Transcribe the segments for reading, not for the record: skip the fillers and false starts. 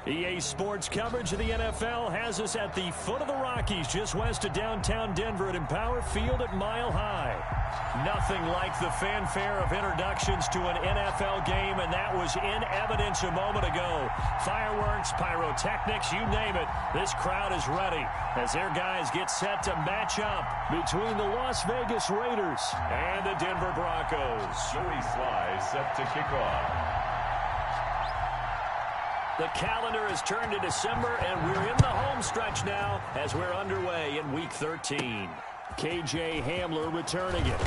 EA Sports coverage of the NFL has us at the foot of the Rockies, just west of downtown Denver at Empower Field at Mile High. Nothing like the fanfare of introductions to an NFL game, and that was in evidence a moment ago. Fireworks, pyrotechnics, you name it. This crowd is ready as their guys get set to match up between the Las Vegas Raiders and the Denver Broncos. Joey Sly set to kick off. The calendar has turned to December, and we're in the home stretch now as we're underway in Week 13. KJ Hamler returning it.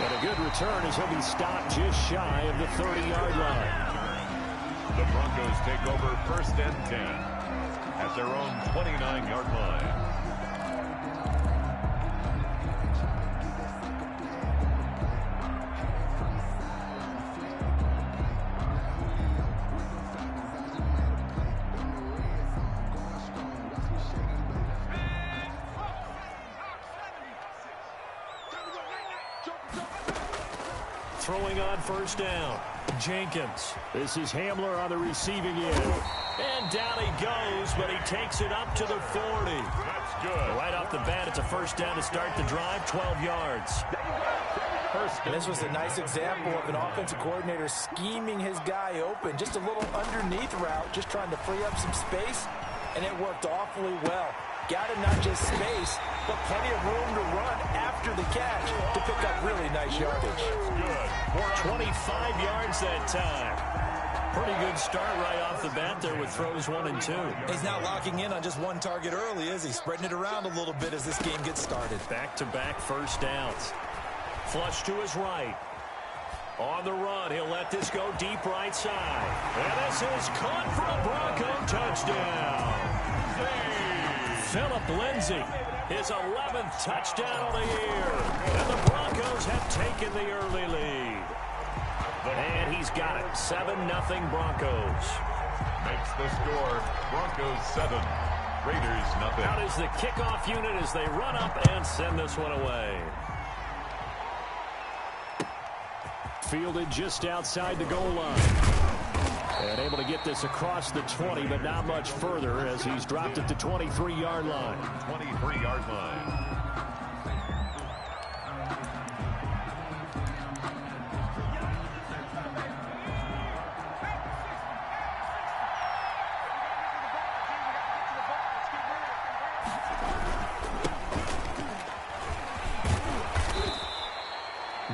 And a good return as he'll be stopped just shy of the 30-yard line. The Broncos take over 1st and 10 at their own 29-yard line. Throwing on 1st down. Jenkins. This is Hamler on the receiving end. And down he goes, but he takes it up to the 40. That's good. Right off the bat, it's a 1st down to start the drive, 12 yards. And this was a nice example of an offensive coordinator scheming his guy open. Just a little underneath route, just trying to free up some space, and it worked awfully well. Got him not just space, but plenty of room to run after the catch to pick up really nice yardage. Good. 25 yards that time. Pretty good start right off the bat there with throws 1 and 2. He's not locking in on just one target early, is he? Spreading it around a little bit as this game gets started. Back-to-back 1st downs. Flush to his right. On the run, he'll let this go deep right side. And this is caught for a Bronco touchdown. Phillip Lindsay, his 11th touchdown of the year. And the Broncos have taken the early lead. And he's got it. 7-0 Broncos. Makes the score. Broncos 7. Raiders nothing. Out is the kickoff unit as they run up and send this one away. Fielded just outside the goal line. And able to get this across the 20, but not much further as he's dropped at the 23-yard line. 23-yard line.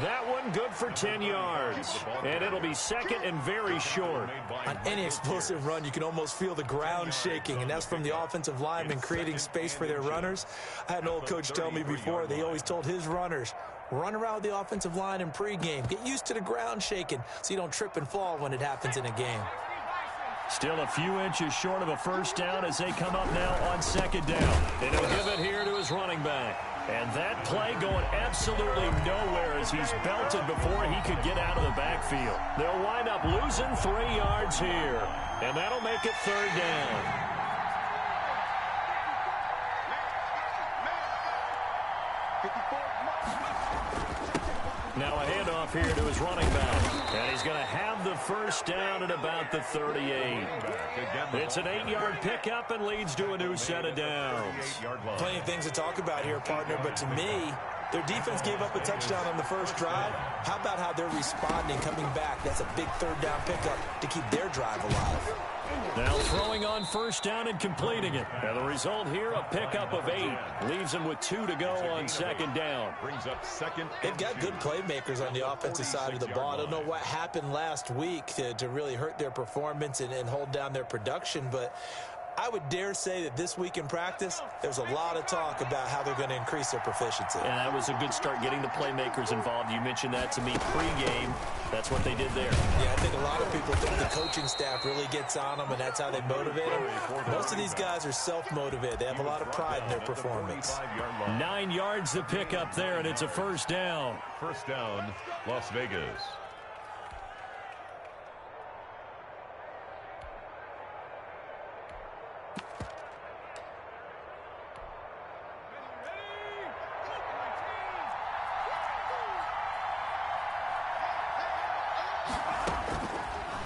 That one good for 10 yards. And it'll be 2nd and very short. On any explosive run, you can almost feel the ground shaking, and that's from the offensive linemen creating space for their runners. I had an old coach tell me before, they always told his runners, run around the offensive line in pregame. Get used to the ground shaking so you don't trip and fall when it happens in a game. Still a few inches short of a 1st down as they come up now on 2nd down. And he'll give it here to his running back. And that play going absolutely nowhere as he's belted before he could get out of the backfield. They'll wind up losing 3 yards here. And that'll make it 3rd down. Now a handoff here to his running back. And he's going to have the 1st down at about the 38. It's an 8-yard pickup and leads to a new set of downs. Plenty of things to talk about here, partner, but to me, their defense gave up a touchdown on the first drive. How about how they're responding, coming back? That's a big 3rd down pickup to keep their drive alive. Now throwing on 1st down and completing it. And the result here, a pickup of 8. Leaves them with 2 to go on 2nd down. Brings up 2nd. They've got good playmakers on the offensive side of the ball. I don't know what happened last week to really hurt their performance and hold down their production, but I would dare say that this week in practice, there's a lot of talk about how they're going to increase their proficiency. And that was a good start getting the playmakers involved. You mentioned that to me pregame. That's what they did there. Yeah, I think a lot of people think the coaching staff really gets on them, and that's how they motivate them. Most of these guys are self-motivated. They have a lot of pride in their performance. 9 yards to pick up there, and it's a 1st down. 1st down, Las Vegas.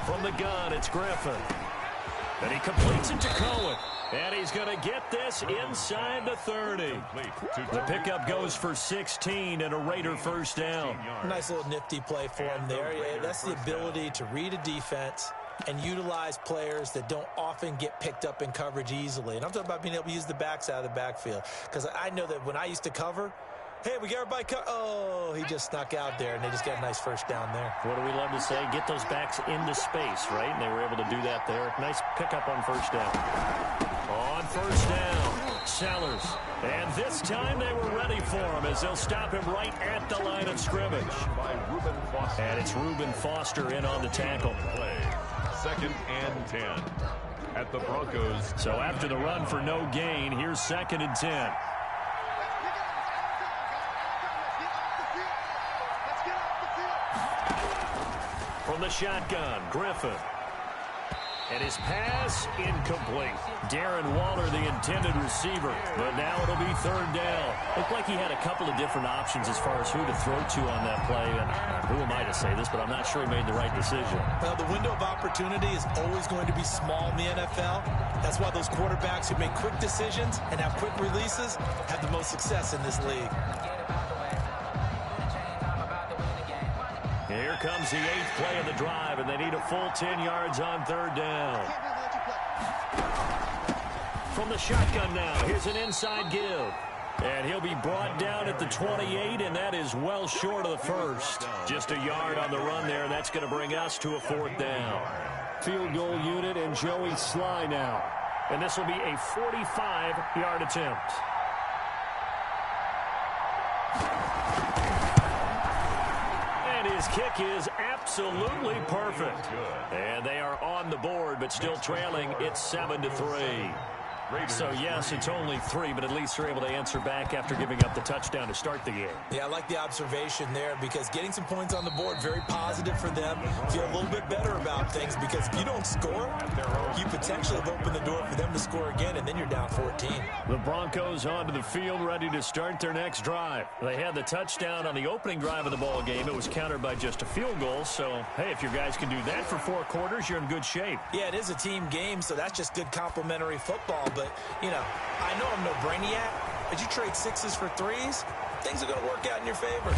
From the gun, it's Griffin. And he completes it to Cohen. And he's going to get this inside the 30. The pickup goes for 16 and a Raider first down. Nice little nifty play for him there. Yeah, that's the ability to read a defense and utilize players that don't often get picked up in coverage easily. And I'm talking about being able to use the backs out of the backfield. Because I know that when I used to cover, hey, we got everybody oh, he just snuck out there, and they just got a nice first down there. What do we love to say? Get those backs into space, right? And they were able to do that there. Nice pickup on first down. On first down, Sellers. And this time they were ready for him as they'll stop him right at the line of scrimmage. And it's Reuben Foster in on the tackle. Second and 10 at the Broncos. So after the run for no gain, here's 2nd and 10. From the shotgun, Griffin. And his pass incomplete. Darren Waller, the intended receiver. But now it'll be 3rd down. Looked like he had a couple of different options as far as who to throw to on that play. And who am I to say this, but I'm not sure he made the right decision. Well, the window of opportunity is always going to be small in the NFL. That's why those quarterbacks who make quick decisions and have quick releases have the most success in this league. Here comes the 8th play of the drive, and they need a full 10 yards on 3rd down. From the shotgun now, here's an inside give. And he'll be brought down at the 28, and that is well short of the first. Just a yard on the run there, and that's going to bring us to a 4th down. Field goal unit and Joey Sly now. And this will be a 45-yard attempt. His kick is absolutely perfect. And they are on the board, but still trailing. It's 7-3. So, yes, it's only 3, but at least they're able to answer back after giving up the touchdown to start the game. Yeah, I like the observation there because getting some points on the board, very positive for them. Feel a little bit better about things because if you don't score, you potentially have opened the door for them to score again, and then you're down 14. The Broncos onto the field ready to start their next drive. They had the touchdown on the opening drive of the ball game. It was countered by just a field goal. So, hey, if your guys can do that for 4 quarters, you're in good shape. Yeah, it is a team game, so that's just good complementary football. But, you know, I know I'm no brainiac, but you trade 6s for 3s, things are going to work out in your favor.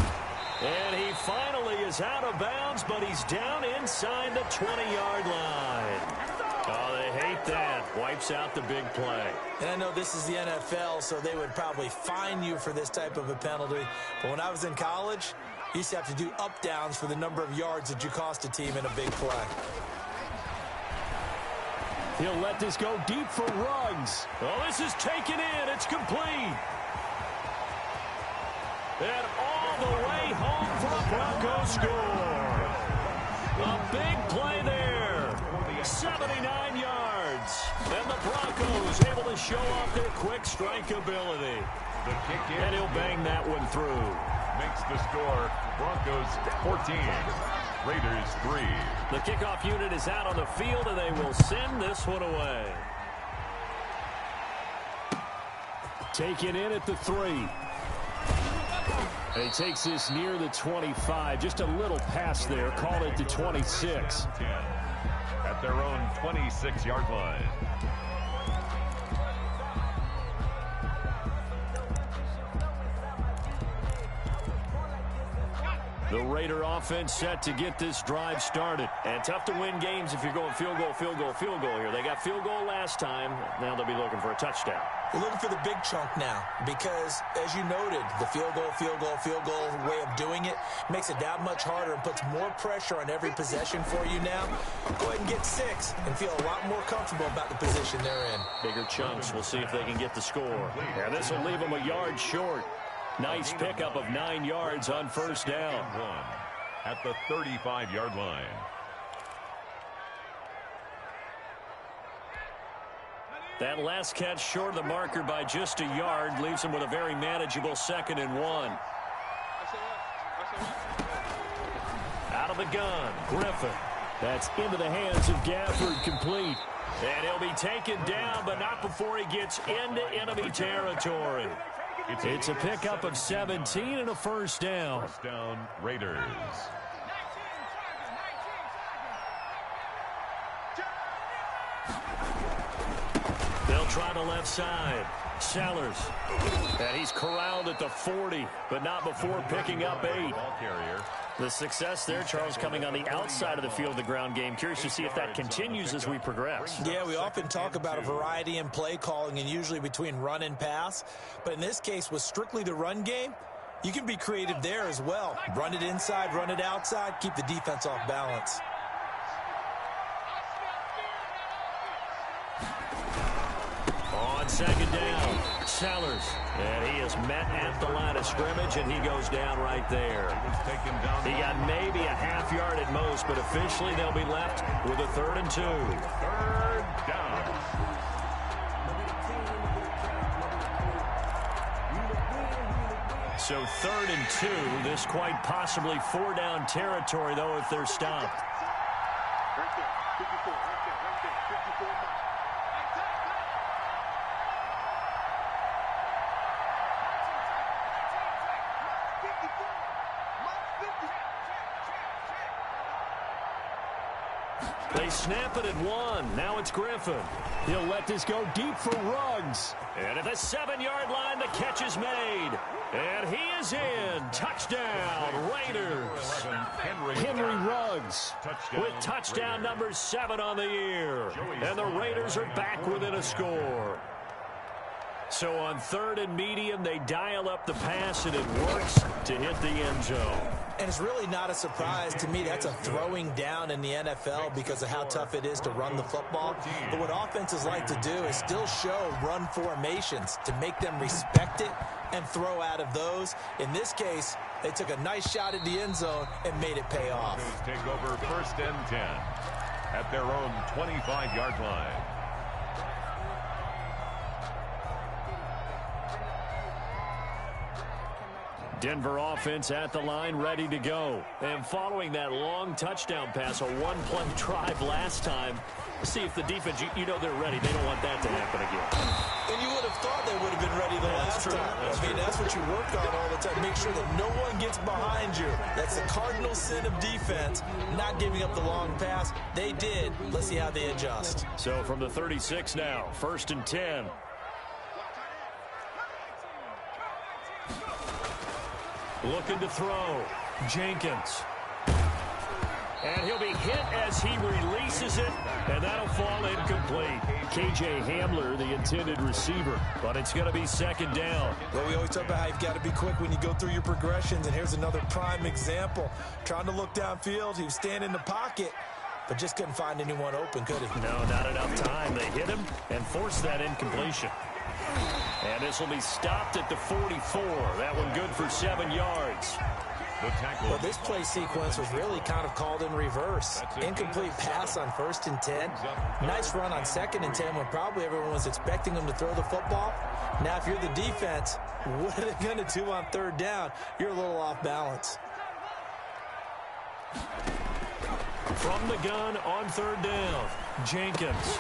And he finally is out of bounds, but he's down inside the 20-yard line. Oh, they hate that. Wipes out the big play. And I know this is the NFL, so they would probably fine you for this type of a penalty. But when I was in college, you used to have to do up-downs for the number of yards that you cost a team in a big play. He'll let this go deep for Ruggs. Oh, this is taken in. It's complete. And all the way home for a Broncos score. A big play there. 79 yards. And the Broncos able to show off their quick strike ability. The kick in. And he'll bang that one through. Makes the score Broncos 14. Raiders 3. The kickoff unit is out on the field, and they will send this one away. Taken in at the 3. And he takes this near the 25. Just a little pass there. Call it the 26. 10 at their own 26-yard line. The Raider offense set to get this drive started. And tough to win games if you're going field goal, field goal, field goal here. They got field goal last time. Now they'll be looking for a touchdown. We're looking for the big chunk now because, as you noted, the field goal way of doing it makes it that much harder and puts more pressure on every possession for you now. Go ahead and get 6 and feel a lot more comfortable about the position they're in. Bigger chunks. We'll see if they can get the score. And this will leave them a yard short. Nice pickup of 9 yards on first down. 1 at the 35-yard line. That last catch short of the marker by just a yard leaves them with a very manageable 2nd and 1. Out of the gun, Griffin. That's into the hands of Gafford, complete. And he'll be taken down, but not before he gets into enemy territory. It's a pickup of 17 and a first down. First down, Raiders. try the left side. Sellers. And he's corralled at the 40, but not before picking up 8. The success there, Charles, coming on the outside of the field of the ground game. Curious to see if that continues as we progress. Yeah, we often talk about a variety in play calling and usually between run and pass. But in this case, with strictly the run game, you can be creative there as well. Run it inside, run it outside, keep the defense off balance. On second down, Sellers. And he is met at the line of scrimmage, and he goes down right there. He got maybe a half yard at most, but officially they'll be left with a 3rd and 2. 3rd down. So 3rd and 2. This quite possibly 4-down territory, though, if they're stopped. They snap it at 1. Now it's Griffin. He'll let this go deep for Ruggs. And at the 7-yard line, the catch is made. And he is in. Touchdown, Raiders. Henry Ruggs with touchdown number 7 on the year. And the Raiders are back within a score. So on 3rd and medium, they dial up the pass, and it works to hit the end zone. And it's really not a surprise to me. That's a throwing down in the NFL because of how tough it is to run the football. But what offenses like to do is still show run formations to make them respect it and throw out of those. In this case, they took a nice shot at the end zone and made it pay off. Take over 1st and 10 at their own 25-yard line. Denver offense at the line, ready to go. And following that long touchdown pass, a one-play drive last time, see if the defense, you know they're ready. They don't want that to happen again. And you would have thought they would have been ready the last time. I mean, that's what you work on all the time. Make sure that no one gets behind you. That's the cardinal sin of defense, not giving up the long pass. They did. Let's see how they adjust. So from the 36 now, 1st and 10. Looking to throw. Jenkins. And he'll be hit as he releases it, and that'll fall incomplete. K.J. Hamler, the intended receiver, but it's going to be 2nd down. Well, we always talk about how you've got to be quick when you go through your progressions, and here's another prime example. Trying to look downfield, he was standing in the pocket, but just couldn't find anyone open, could he? No, not enough time. They hit him and forced that incompletion. And this will be stopped at the 44. That one good for 7 yards. Well, this play sequence was really kind of called in reverse. Incomplete pass on 1st and 10. Nice run on 2nd and 10 when probably everyone was expecting them to throw the football. Now, if you're the defense, what are they going to do on 3rd down? You're a little off balance. From the gun on 3rd down, Jenkins.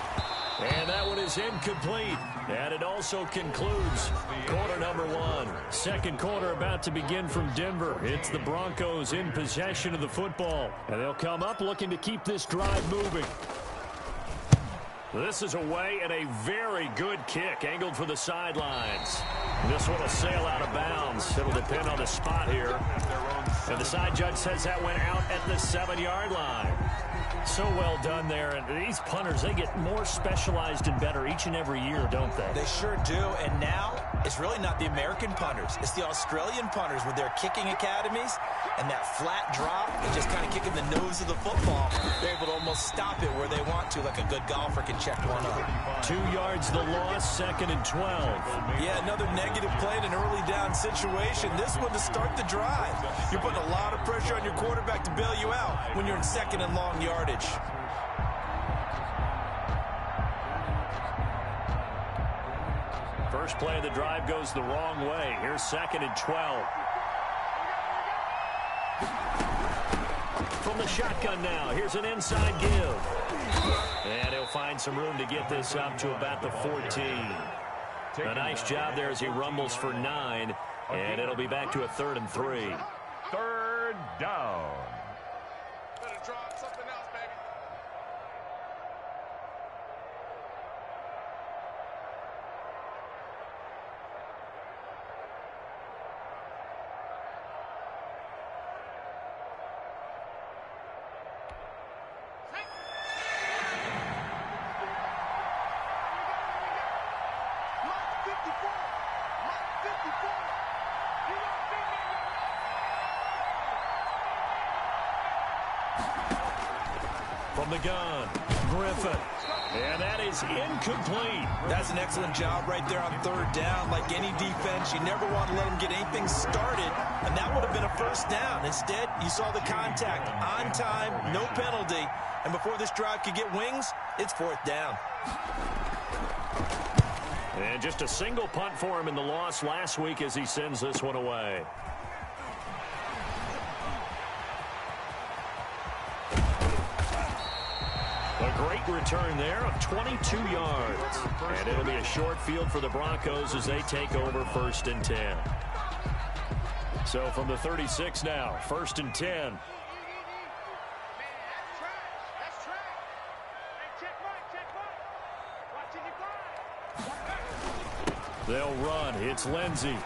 And that one is incomplete. And it also concludes quarter number 1. Second quarter about to begin from Denver. It's the Broncos in possession of the football. And they'll come up looking to keep this drive moving. This is away and a very good kick angled for the sidelines. This one will sail out of bounds. It'll depend on the spot here. And the side judge says that went out at the 7-yard line. So well done there. And these punters, they get more specialized and better each and every year, don't they? They sure do. And now it's really not the American punters. It's the Australian punters with their kicking academies and that flat drop and just kind of kicking the nose of the football. They're able to almost stop it where they want to, like a good golfer can check one up. 2 yards the loss, 2nd and 12. Yeah, another negative play in an early down situation. This one to start the drive. You're putting a lot of pressure on your quarterback to bail you out when you're in 2nd and long yardage. First play of the drive goes the wrong way. Here's 2nd and 12. From the shotgun now, here's an inside give. And he'll find some room to get this up to about the 14. A nice job there as he rumbles for 9. And it'll be back to a 3rd and 3. 3rd down. Better drop something else, baby. From the gun, Griffin. And that is incomplete. That's an excellent job right there on third down. Like any defense, you never want to let them get anything started, and that would have been a first down. Instead, you saw the contact on time, no penalty, and before this drive could get wings, it's fourth down. And just a single punt for him in the loss last week as he sends this one away. A great return there of 22 yards. And it'll be a short field for the Broncos as they take over 1st and 10. So from the 36 now, 1st and 10. They'll run. It's Lindsey.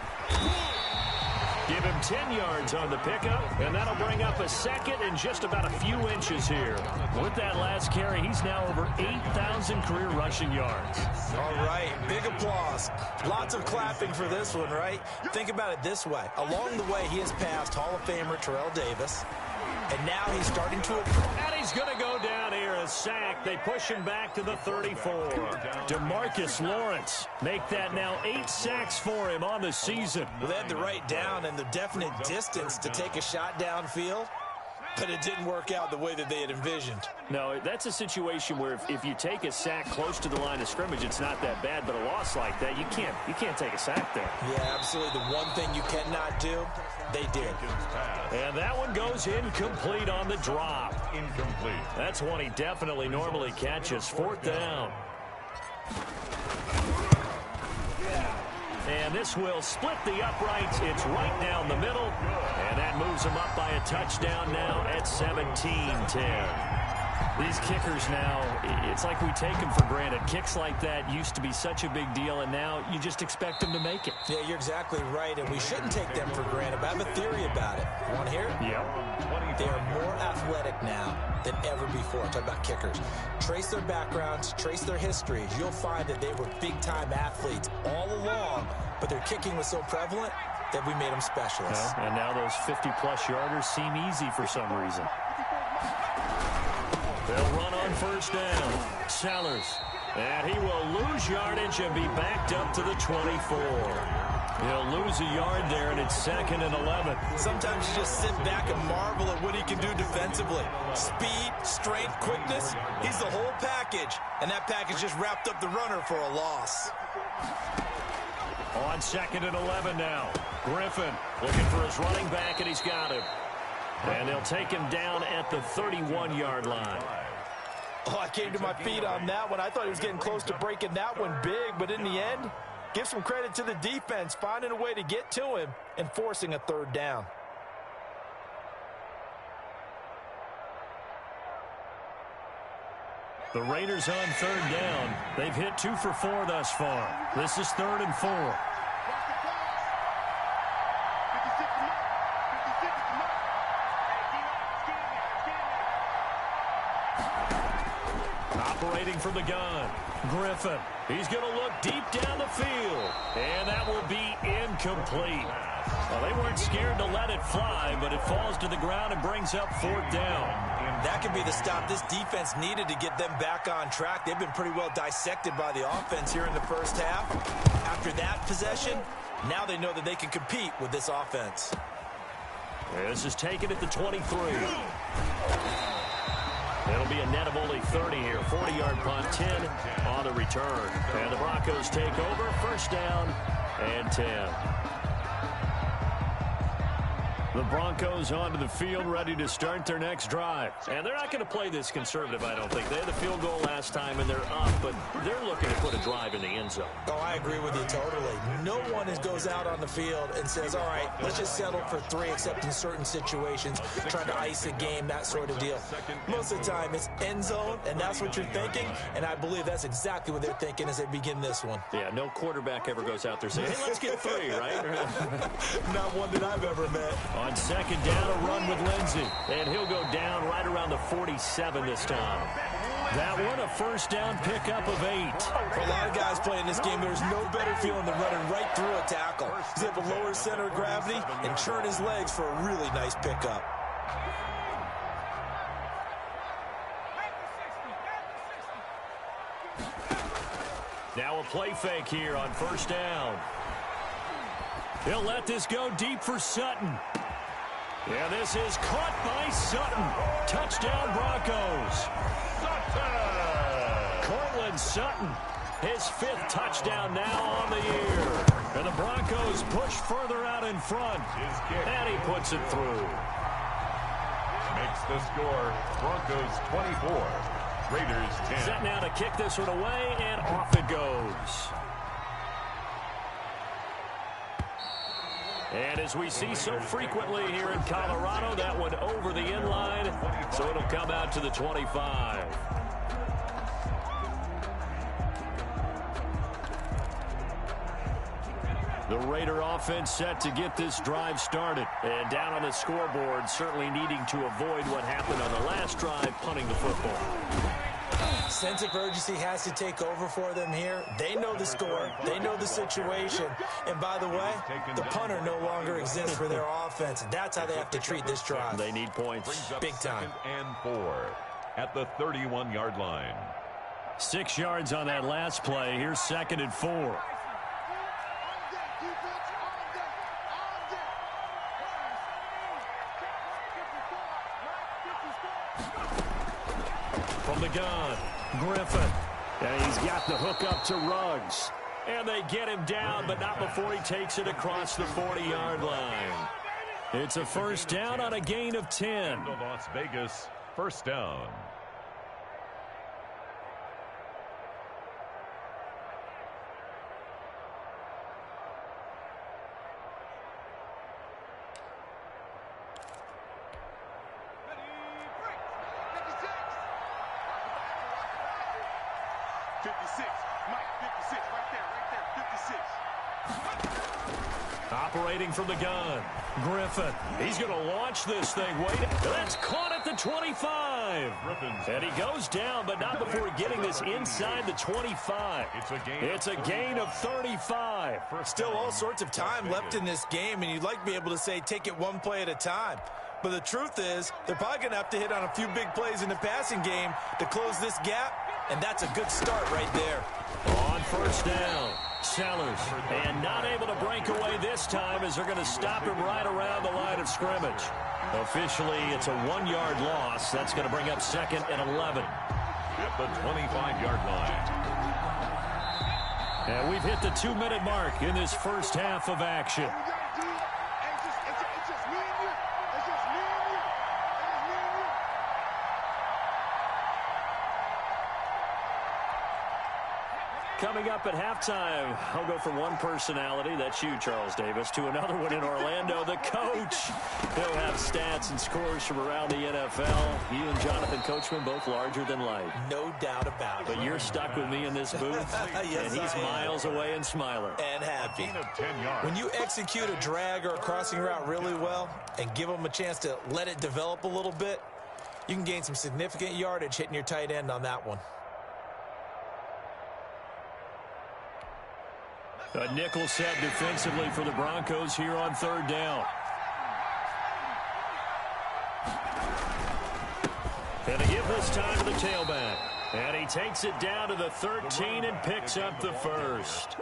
Give him 10 yards on the pickup, and that'll bring up a second and just about a few inches here. With that last carry, he's now over 8,000 career rushing yards. All right, big applause. Lots of clapping for this one, right? Think about it this way. Along the way, he has passed Hall of Famer Terrell Davis, and now he's starting to... And he's going to go down here, a sack. They push him back to the 34. DeMarcus Lawrence make that now 8 sacks for him on the season. Well, they had the right down and the definite distance to take a shot downfield, but it didn't work out the way that they had envisioned. No, that's a situation where if you take a sack close to the line of scrimmage, it's not that bad, but a loss like that, you can't take a sack there. Yeah, absolutely. The one thing you cannot do, they did. And that one goes incomplete on the drop. Incomplete. That's one he definitely normally catches. 4th down. And this will split the uprights. It's right down the middle. And that moves him up by a touchdown now at 17-10. These kickers now, it's like we take them for granted. Kicks like that used to be such a big deal, and now you just expect them to make it. Yeah, you're exactly right, and we shouldn't take them for granted. But I have a theory about it. You want to hear it? Yep. They are more athletic now than ever before. Talk about kickers. Trace their backgrounds, trace their histories. You'll find that they were big-time athletes all along, but their kicking was so prevalent that we made them specialists. And now those 50-plus yarders seem easy for some reason. They'll run on 1st down. Sellers. And he will lose yardage and be backed up to the 24. He'll lose a yard there, and it's 2nd and 11. Sometimes you just sit back and marvel at what he can do defensively. Speed, strength, quickness. He's the whole package. And that package just wrapped up the runner for a loss. On 2nd and 11 now. Griffin looking for his running back, and he's got him. And they'll take him down at the 31-yard line. Oh, I came to my feet on that one. I thought he was getting close to breaking that one big, but in the end, give some credit to the defense, finding a way to get to him and forcing a 3rd down. The Raiders on 3rd down. They've hit 2 for 4 thus far. This is 3rd and 4. Operating from the gun, Griffin. He's going to look deep down the field, and that will be incomplete. Well, they weren't scared to let it fly, but it falls to the ground and brings up 4th down. That could be the stop this defense needed to get them back on track. They've been pretty well dissected by the offense here in the first half. After that possession, now they know that they can compete with this offense. This is taken at the 23. It'll be a net of only 30 here. 40-yard punt, 10 on the return. And the Broncos take over. 1st down and 10. The Broncos onto the field, ready to start their next drive. And they're not going to play this conservative, I don't think. They had the field goal last time, and they're up, but they're looking to put a drive in the end zone. Oh, I agree with you totally. No one goes out on the field and says, all right, let's just settle for 3, except in certain situations, trying to ice a game, that sort of deal. Most of the time, it's end zone, and that's what you're thinking, and I believe that's exactly what they're thinking as they begin this one. Yeah, no quarterback ever goes out there saying, hey, let's get 3, right? Not one that I've ever met. On 2nd down, a run with Lindsey. And he'll go down right around the 47 this time. That one a first down pickup of 8. For a lot of guys playing this game, there's no better feeling than running right through a tackle. He's able to lower center of gravity and turn his legs for a really nice pickup. Now a play fake here on first down. He'll let this go deep for Sutton. Yeah, this is caught by Sutton. Touchdown, Broncos. Cortland Sutton, his 5th touchdown now on the year. And the Broncos push further out in front. And he puts it through. Makes the score Broncos 24, Raiders 10. Set now to kick this one away, and off it goes. And as we see so frequently here in Colorado, that one over the inline, so it'll come out to the 25. The Raider offense set to get this drive started. And down on the scoreboard, certainly needing to avoid what happened on the last drive, punting the football. Sense of urgency has to take over for them here. They know the score. They know the situation. And by the way, the punter no longer exists for their offense. That's how they have to treat this drive. They need points. Big time. 2nd and 4 at the 31-yard line. 6 yards on that last play. Here's 2nd and 4. From the gun, Griffin. And he's got the hook up to Ruggs. And they get him down, but not before he takes it across the 40-yard line. It's a first down on a gain of 10. Las Vegas, first down. Operating from the gun, Griffin. He's going to launch this thing. Wait, that's caught at the 25. And he goes down, but not before getting this inside the 25. It's a gain of 35. Still all sorts of time left in this game, and you'd like to be able to say take it one play at a time. But the truth is, they're probably going to have to hit on a few big plays in the passing game to close this gap, and that's a good start right there. On first down, Sellers, and not able to break away this time as they're going to stop him right around the line of scrimmage. Officially, it's a 1-yard loss. That's going to bring up 2nd and 11. At the 25-yard line. And we've hit the 2-minute mark in this first half of action. Coming up at halftime, I'll go from one personality, that's you, Charles Davis, to another one in Orlando, the coach. He'll have stats and scores from around the NFL. You and Jonathan Coachman, both larger than life. No doubt about it. But you're stuck with me in this booth, Yes, and he's miles away and smiling. And happy. Gain of 10 yards. When you execute a drag or a crossing route really well and give them a chance to let it develop a little bit, you can gain some significant yardage hitting your tight end on that one. A nickel set defensively for the Broncos here on 3rd down. And a give this time to the tailback. And he takes it down to the 13 and picks up the first.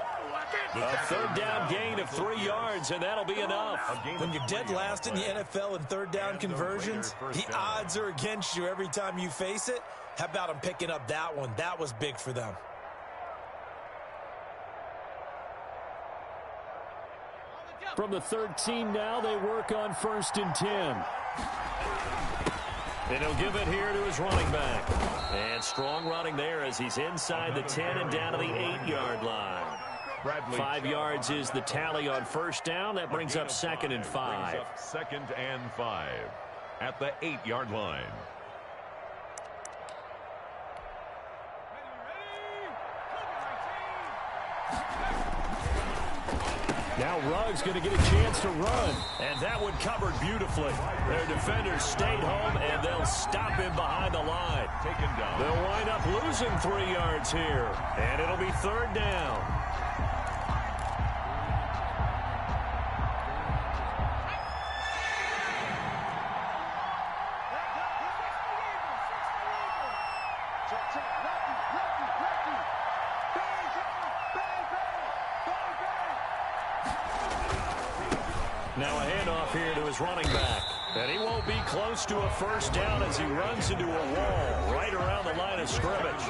A 3rd down gain of 3 yards, and that'll be enough. When you're dead last in the NFL in 3rd down conversions, the odds are against you every time you face it. How about them picking up that one? That was big for them. From the 13 now, they work on 1st and 10. And he'll give it here to his running back. And strong running there as he's inside the 10 and down to the 8-yard line. 5 yards is the tally on 1st down. That brings up 2nd and 5. 2nd and 5 at the 8-yard line. Now Ruggs going to get a chance to run, and that one covered beautifully. Their defenders stayed home, and they'll stop him behind the line. Taken down. They'll wind up losing 3 yards here, and it'll be 3rd down. Now a handoff here to his running back. And he won't be close to a 1st down as he runs into a wall right around the line of scrimmage.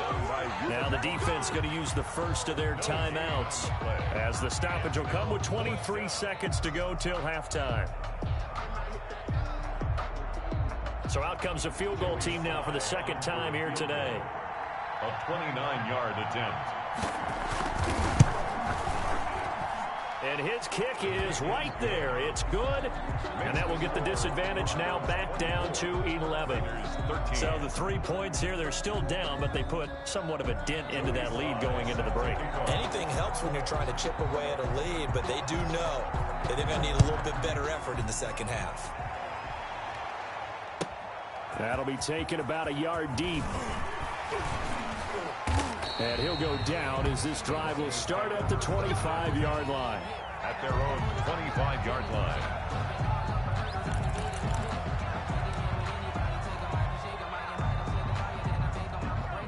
Now the defense going to use the first of their timeouts, as the stoppage will come with 23 seconds to go till halftime. So out comes a field goal team now for the 2nd time here today. A 29-yard attempt. And his kick is right there. It's good. And that will get the disadvantage now back down to 11. So the 3 points here, they're still down, but they put somewhat of a dent into that lead going into the break. Anything helps when you're trying to chip away at a lead, but they do know that they're going to need a little bit better effort in the 2nd half. That'll be taken about a yard deep. And he'll go down as this drive will start at the 25-yard line. At their own 25-yard line.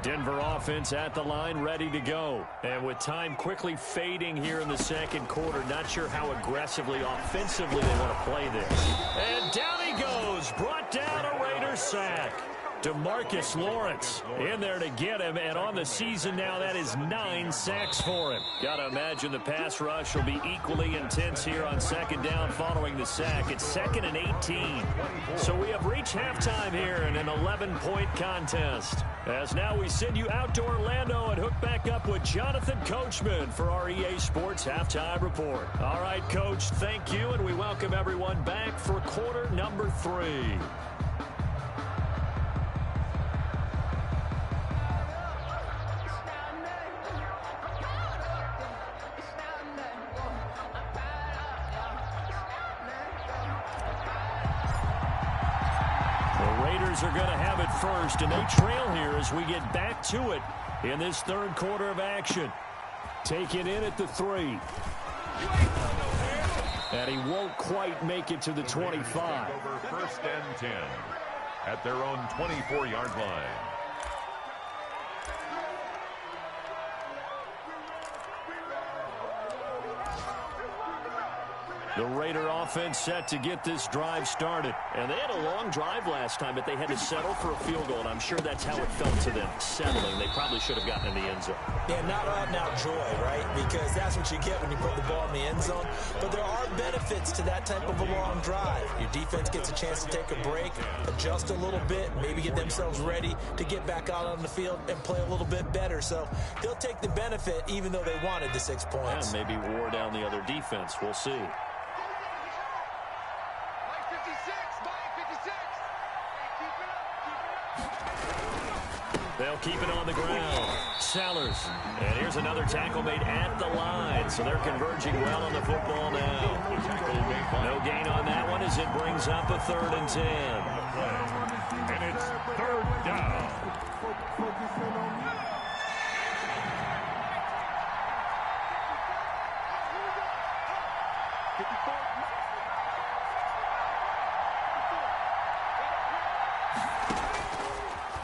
Denver offense at the line, ready to go. And with time quickly fading here in the 2nd quarter, not sure how aggressively, offensively they want to play this. And down he goes, brought down a Raider sack. DeMarcus Lawrence in there to get him, and on the season now, that is 9 sacks for him. Got to imagine the pass rush will be equally intense here on 2nd down following the sack. It's 2nd and 18. So we have reached halftime here in an 11-point contest. As now we send you out to Orlando and hook back up with Jonathan Coachman for our EA Sports Halftime Report. All right, Coach, thank you, and we welcome everyone back for quarter number 3. Are going to have it first, and they trail here as we get back to it in this 3rd quarter of action. Take it in at the 3. And he won't quite make it to the 25. Over 1st and 10 at their own 24-yard line. The Raider offense set to get this drive started. And they had a long drive last time, but they had to settle for a field goal, and I'm sure that's how it felt to them, settling. They probably should have gotten in the end zone. Yeah, not out-and-out joy, right? Because that's what you get when you put the ball in the end zone. But there are benefits to that type of a long drive. Your defense gets a chance to take a break, adjust a little bit, maybe get themselves ready to get back out on the field and play a little bit better. So they'll take the benefit even though they wanted the 6 points. Yeah, maybe wore down the other defense. We'll see. They'll keep it on the ground. Sellers. And here's another tackle made at the line. So they're converging well on the football now. No gain on that one as it brings up a 3rd and 10. And it's 3rd down.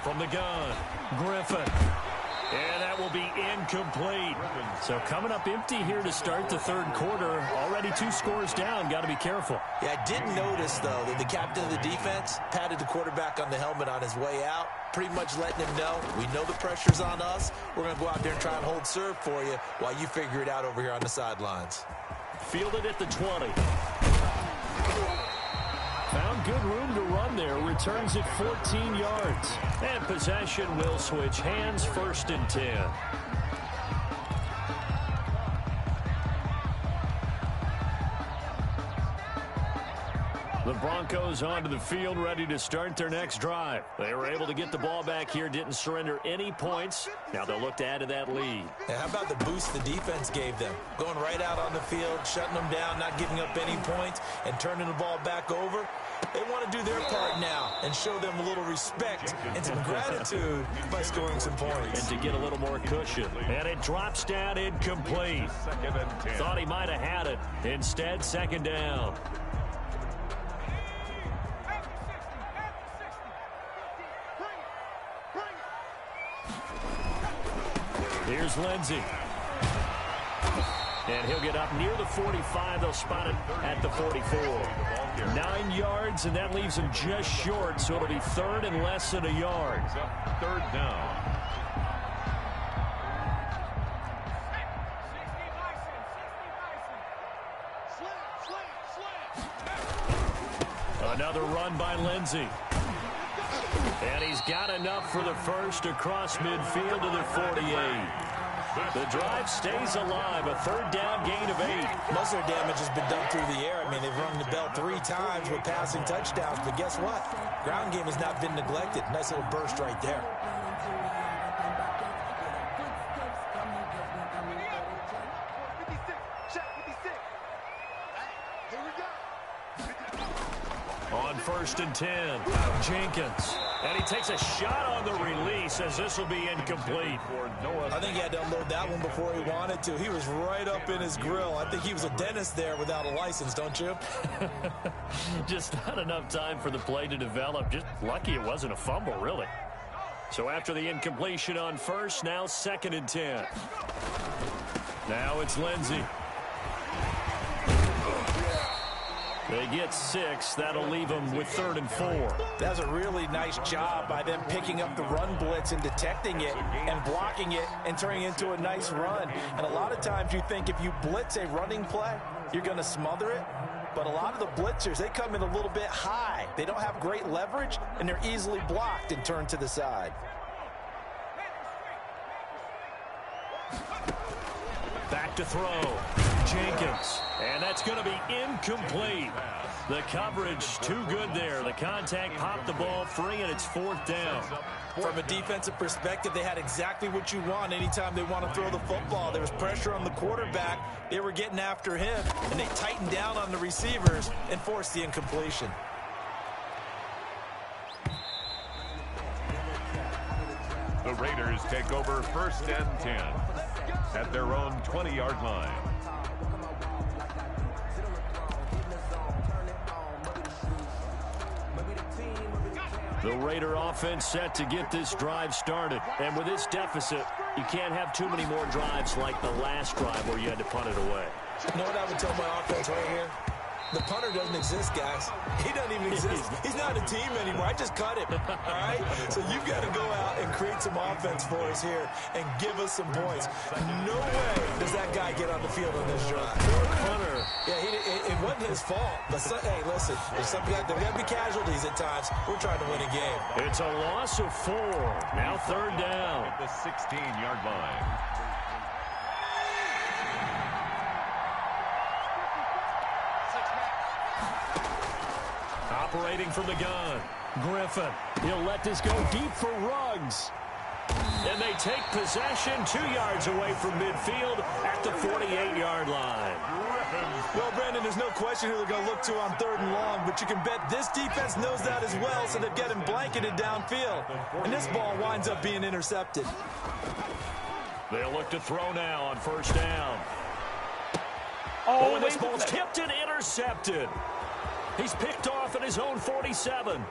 From the gun, Griffin. And that will be incomplete. So coming up empty here to start the 3rd quarter. Already 2 scores down. Got to be careful. Yeah, I did notice, though, that the captain of the defense patted the quarterback on the helmet on his way out, pretty much letting him know, we know the pressure's on us. We're going to go out there and try and hold serve for you while you figure it out over here on the sidelines. Fielded at the 20. Found good room to run there. Returns it 14 yards. And possession will switch hands. 1st and 10. The Broncos onto the field, ready to start their next drive. They were able to get the ball back here, didn't surrender any points. Now they'll look to add to that lead. And how about the boost the defense gave them? Going right out on the field, shutting them down, not giving up any points, and turning the ball back over. They want to do their part now and show them a little respect and some gratitude by scoring some points. And to get a little more cushion. And it drops down incomplete. Thought he might have had it. Instead, second down. Here's Lindsey. And he'll get up near the 45. They'll spot it at the 44. 9 yards, and that leaves him just short, so it'll be third and less than a yard. Third down. Another run by Lindsey. And he's got enough for the first across midfield to the 48. The drive stays alive. A third down gain of 8. Most of their damage has been done through the air. I mean, they've rung the bell 3 times with passing touchdowns. But guess what? Ground game has not been neglected. Nice little burst right there. On 1st and 10, Jenkins. And he takes a shot on the release as this will be incomplete. I think he had to unload that one before he wanted to. He was right up in his grill. I think he was a dentist there without a license, don't you? Just not enough time for the play to develop. Just lucky it wasn't a fumble, really. So after the incompletion on 1st, now 2nd and 10. Now it's Lindsey. They get 6. That'll leave them with 3rd and 4. That's a really nice job by them picking up the run blitz and detecting it and blocking it and turning it into a nice run. And a lot of times you think if you blitz a running play, you're going to smother it. But a lot of the blitzers, they come in a little bit high. They don't have great leverage, and they're easily blocked and turned to the side. Back to throw. Jenkins. And that's going to be incomplete. The coverage too good there. The contact popped the ball free, and it's 4th down. From a defensive perspective, they had exactly what you want anytime they want to throw the football. There was pressure on the quarterback. They were getting after him, and they tightened down on the receivers and forced the incompletion. The Raiders take over 1st and 10 at their own 20-yard line. The Raider offense set to get this drive started. And with this deficit, you can't have too many more drives like the last drive where you had to punt it away. You know what I would tell my offense right here? The punter doesn't exist, guys. He doesn't even exist. He's not a team anymore. I just cut him, all right? So you've got to go out and create some offense for us here and give us some points. No way does that guy get on the field on this drive. Poor punter. Yeah, it wasn't his fault. But, hey, listen, there's got to be casualties at times. We're trying to win a game. It's a loss of 4. Now 3rd down. At the 16-yard line. Operating from the gun. Griffin. He'll let this go deep for Ruggs. And they take possession 2 yards away from midfield at the 48-yard line. Well, Brandon, there's no question who they're going to look to on 3rd and long, but you can bet this defense knows that as well, so they're getting blanketed downfield. And this ball winds up being intercepted. They'll look to throw now on 1st down. Oh, and this ball's tipped and intercepted. He's picked off at his own 47.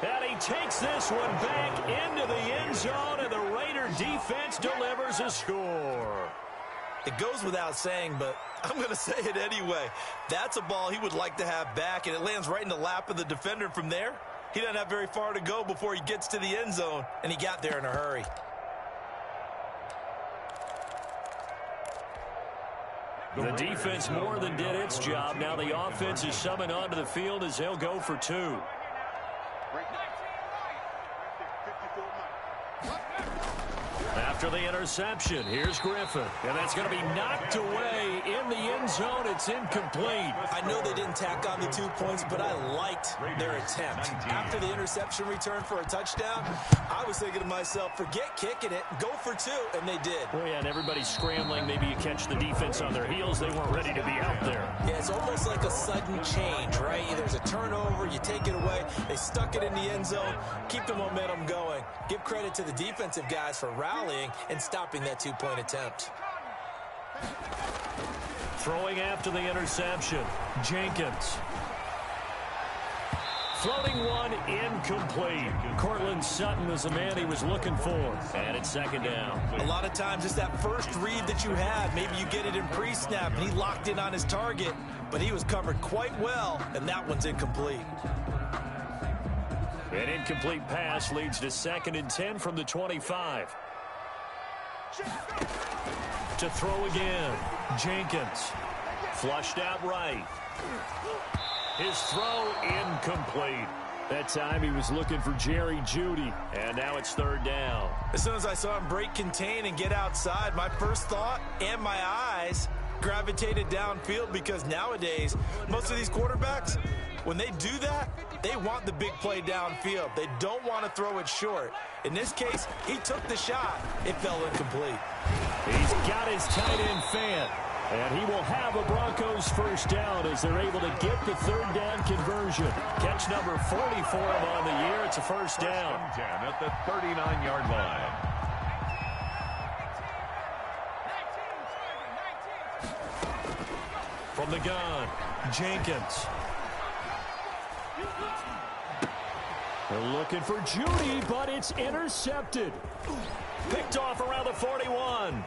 And he takes this one back into the end zone, and the Raider defense delivers a score. It goes without saying, but I'm going to say it anyway. That's a ball he would like to have back, and it lands right in the lap of the defender from there. He doesn't have very far to go before he gets to the end zone, and he got there in a hurry. The defense more than did its job. Now the offense is summoned onto the field as they'll go for 2. After the interception, here's Griffin. And that's going to be knocked away in the end zone. It's incomplete. I know they didn't tack on the 2 points, but I liked their attempt. After the interception return for a touchdown, I was thinking to myself, forget kicking it, go for 2, and they did. Oh, yeah, and everybody's scrambling. Maybe you catch the defense on their heels. They weren't ready to be out there. Yeah, it's almost like a sudden change, right? There's a turnover, you take it away. They stuck it in the end zone. Keep the momentum going. Give credit to the defensive guys for rallying and stopping that 2-point attempt. Throwing after the interception, Jenkins. Floating one, incomplete. Cortland Sutton was the man he was looking for. And it's second down. A lot of times it's that first read that you had. Maybe you get it in pre-snap, and he locked in on his target, but he was covered quite well, and that one's incomplete. An incomplete pass leads to 2nd and 10 from the 25. To throw again, Jenkins. Flushed out right. His throw incomplete. That time he was looking for Jerry Jeudy, and now it's 3rd down. As soon as I saw him break contain and get outside, my first thought and my eyes gravitated downfield, because nowadays, most of these quarterbacks, when they do that, they want the big play downfield. They don't want to throw it short. In this case, he took the shot. It fell incomplete. He's got his tight end fan, and he will have a Broncos first down as they're able to get the 3rd down conversion. Catch number 40 for him on the year. It's a first down. 10 at the 39-yard line. From the gun, Jenkins. They're looking for Jeudy, but it's intercepted. Picked off around the 41.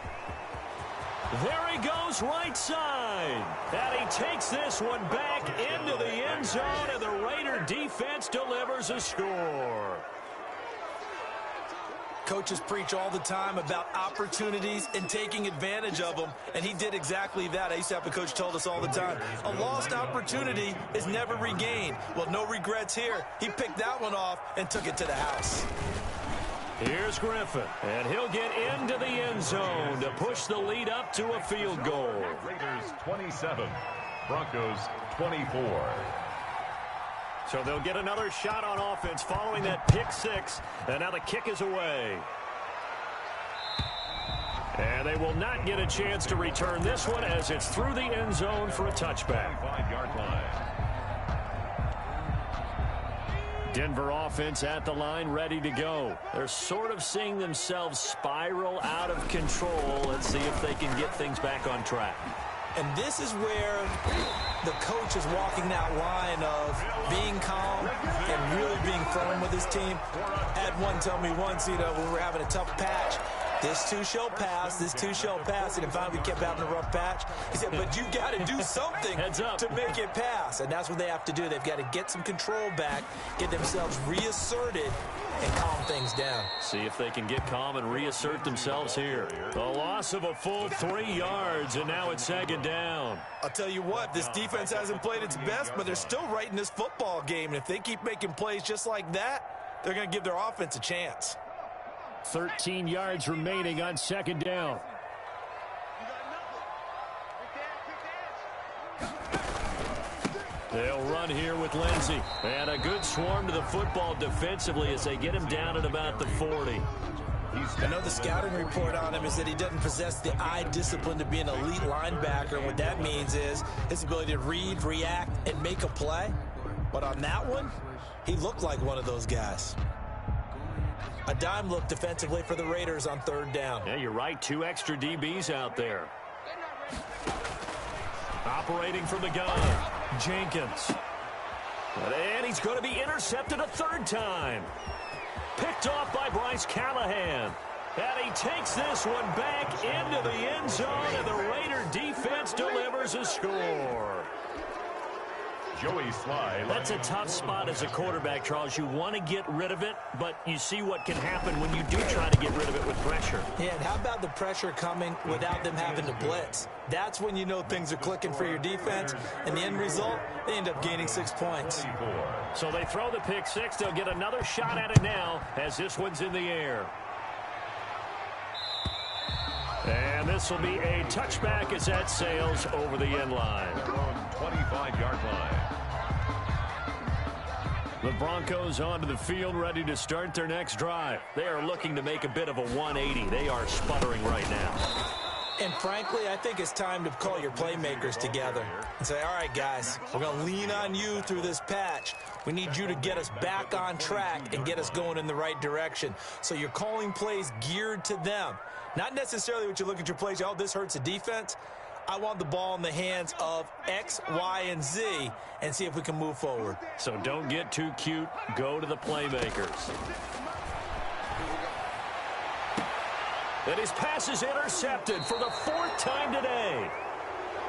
There he goes, right side. And he takes this one back into the end zone, and the Raider defense delivers a score. Coaches preach all the time about opportunities and taking advantage of them, and he did exactly that. I used to have a coach told us all the time, a lost opportunity is never regained. Well, no regrets here. He picked that one off and took it to the house. Here's Griffin, and he'll get into the end zone to push the lead up to a field goal. Raiders 27, Broncos 24. So they'll get another shot on offense following that pick 6, and now the kick is away. And they will not get a chance to return this one as it's through the end zone for a touchback. 5-yard line. Denver offense at the line, ready to go. They're sort of seeing themselves spiral out of control. Let's see if they can get things back on track. And this is where the coach is walking that line of being calm and really being firm with his team. I had one tell me once, when we were having a tough patch, this too shall pass, this too shall pass. And finally we kept having a rough patch. He said, but you got to do something to make it pass. And that's what they have to do. They've got to get some control back, get themselves reasserted, and calm things down. See if they can get calm and reassert themselves here. The loss of a full 3 yards, and now it's 2nd down. I'll tell you what, this defense hasn't played its best, but they're still right in this football game. And if they keep making plays just like that, they're going to give their offense a chance. 13 yards remaining on 2nd down. They'll run here with Lindsey. And a good swarm to the football defensively as they get him down at about the 40. I know the scouting report on him is that he doesn't possess the eye discipline to be an elite linebacker. And what that means is his ability to read, react, and make a play. But on that one, he looked like one of those guys. A dime look defensively for the Raiders on 3rd down. Yeah, you're right. 2 extra DBs out there. Operating from the gun, Jenkins. And he's going to be intercepted a 3rd time. Picked off by Bryce Callahan. And he takes this one back into the end zone, and the Raider defense delivers a score. Joey Sly. That's a tough spot as a quarterback, Charles. You want to get rid of it, but you see what can happen when you do try to get rid of it with pressure. Yeah, and how about the pressure coming without them having to blitz? That's when you know things are clicking for your defense, and the end result, they end up gaining 6 points. So they throw the pick 6. They'll get another shot at it now as this one's in the air. this will be a touchback as that sails over the end line. Their own 25-yard line. The Broncos onto the field, ready to start their next drive. They are looking to make a bit of a 180. They are sputtering right now. And frankly, I think it's time to call your playmakers together and say, all right, guys, we're going to lean on you through this patch. We need you to get us back on track and get us going in the right direction. So you're calling plays geared to them. Not necessarily what you look at your plays, oh, this hurts the defense. I want the ball in the hands of X, Y, and Z and see if we can move forward. So don't get too cute. Go to the playmakers. And his pass is intercepted for the 4th time today.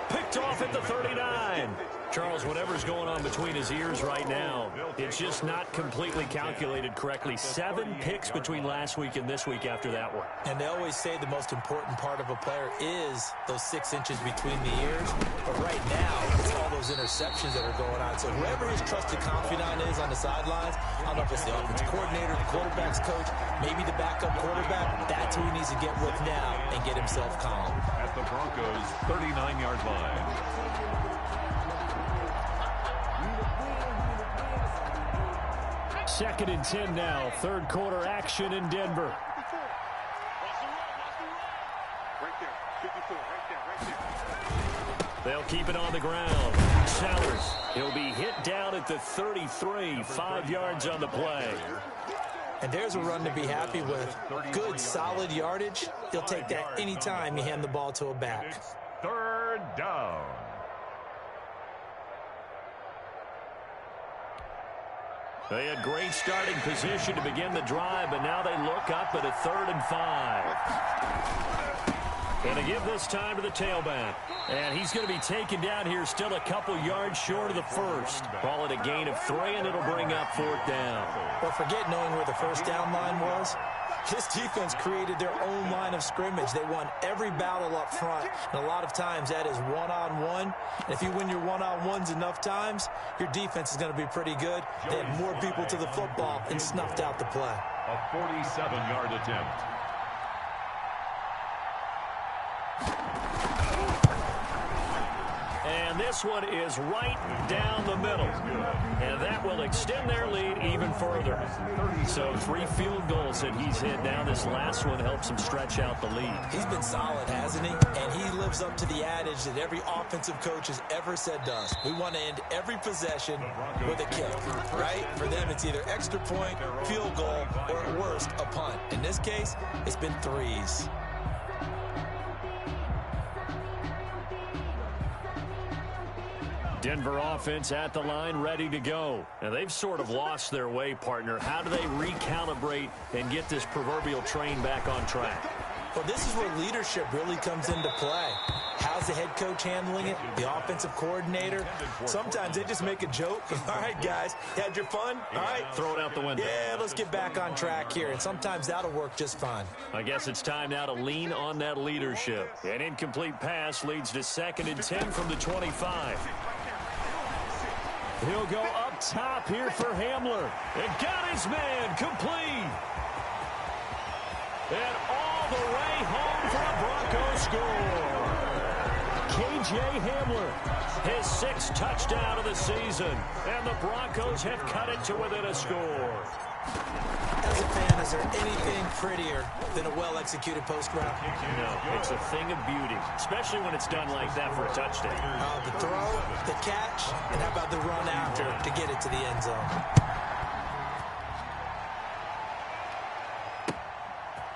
Picked off at the 39. Charles, whatever's going on between his ears right now, it's just not completely calculated correctly. 7 picks between last week and this week after that one. And they always say the most important part of a player is those 6 inches between the ears. But right now, it's all those interceptions that are going on. So whoever his trusted confidant is on the sidelines, I don't know if it's the offensive coordinator, the quarterback's coach, maybe the backup quarterback, that's who he needs to get with now and get himself calm. At the Broncos' 39-yard line. Second and 10 now. Third quarter action in Denver. They'll keep it on the ground. Sellers, he'll be hit down at the 33. 5 yards on the play. And there's a run to be happy with. Good, solid yardage. He'll take that anytime you hand the ball to a back. 3rd down. They had great starting position to begin the drive, but now they look up at a 3rd and 5. And to give this time to the tailback. And he's going to be taken down here still a couple yards short of the first. Call it a gain of 3, and it'll bring up 4th down. Well, forget knowing where the first down line was. This defense created their own line of scrimmage. They won every battle up front, and a lot of times that is one-on-one. And if you win your one-on-ones enough times, your defense is going to be pretty good. They had more people to the football and snuffed out the play. A 47-yard attempt. And this one is right down the middle. And that will extend their lead even further. So 3 field goals that he's hit now. This last one helps him stretch out the lead. He's been solid, hasn't he? And he lives up to the adage that every offensive coach has ever said to us. We want to end every possession with a kick, right? For them, it's either extra point, field goal, or at worst, a punt. In this case, it's been 3s. Denver offense at the line, ready to go. And they've sort of lost their way, partner. How do they recalibrate and get this proverbial train back on track? Well, this is where leadership really comes into play. How's the head coach handling it? The offensive coordinator? Sometimes they just make a joke. All right, guys, you had your fun? All right. Throw it out the window. Yeah, let's get back on track here. And sometimes that'll work just fine. I guess it's time now to lean on that leadership. An incomplete pass leads to 2nd and 10 from the 25. He'll go up top here for Hamler. And got his man complete. And all the way home for a Broncos score. K.J. Hamler, his 6th touchdown of the season. And the Broncos have cut it to within a score. As a fan, is there anything prettier than a well-executed post route? No, it's a thing of beauty, especially when it's done like that for a touchdown. The throw, the catch, and how about the run after to get it to the end zone?